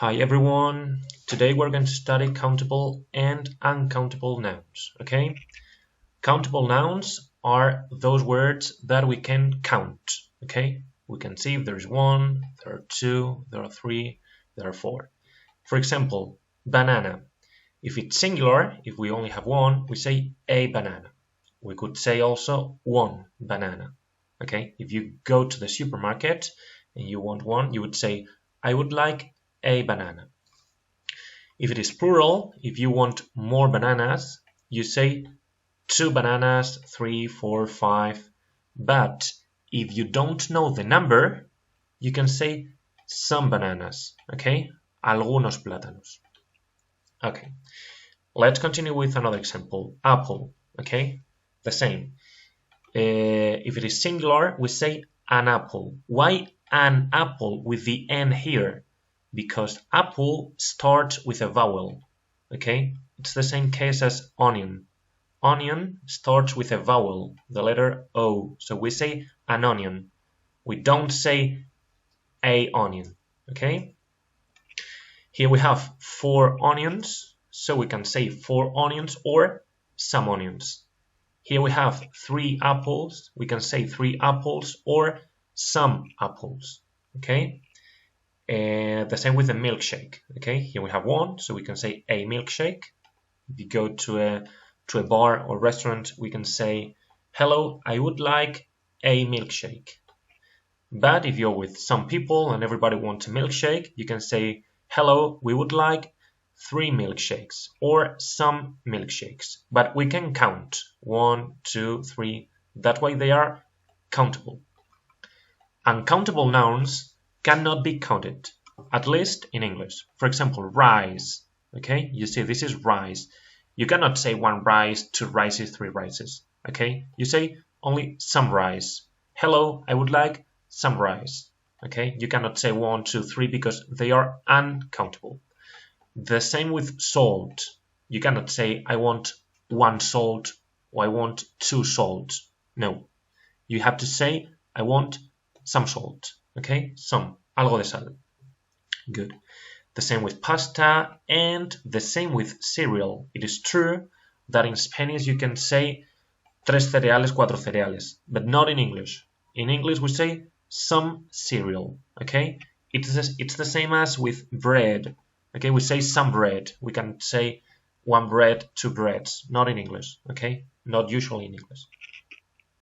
Hi everyone, today we're going to study countable and uncountable nouns, okay? Countable nouns are those words that we can count, okay? We can see if there is one, there are two, there are three, there are four. For example, banana. If it's singular, if we only have one, we say a banana. We could say also one banana, okay? If you go to the supermarket and you want one, you would say, I would like a banana. If it is plural, if you want more bananas, you say 2 bananas, 3, 4, 5. But if you don't know the number, you can say some bananas, okay? Algunos plátanos. Okay, let's continue with another example. Apple, okay? The same. If it is singular, we say an apple. Why an apple with the N here? Because apple starts with a vowel, okay? It's the same case as onion. Onion starts with a vowel, the letter O, so we say an onion. We don't say a onion, okay? Here we have 4 onions, so we can say 4 onions or some onions. Here we have 3 apples, we can say 3 apples or some apples, okay? The same with the milkshake, okay? Here we have 1, so we can say a milkshake. If you go to a bar or restaurant, we can say, hello, I would like a milkshake. But if you're with some people and everybody wants a milkshake, you can say, hello, we would like 3 milkshakes or some milkshakes. But we can count 1, 2, 3. That way they are countable. Uncountable nouns cannot be counted, at least in English. For example, rice, okay? You see, this is rice. You cannot say 1 rice, 2 rices, 3 rices, okay? You say only some rice. Hello, I would like some rice, okay? You cannot say 1, 2, 3 because they are uncountable. The same with salt. You cannot say I want 1 salt or I want 2 salt. No, you have to say I want some salt, okay? Some, algo de sal. Good. The same with pasta and the same with cereal. It is true that in Spanish you can say 3 cereales, 4 cereales, but not in English. In English we say some cereal, okay? It's the same as with bread, okay? We say some bread. We can say 1 bread, 2 breads, not in English, okay? Not usually in English.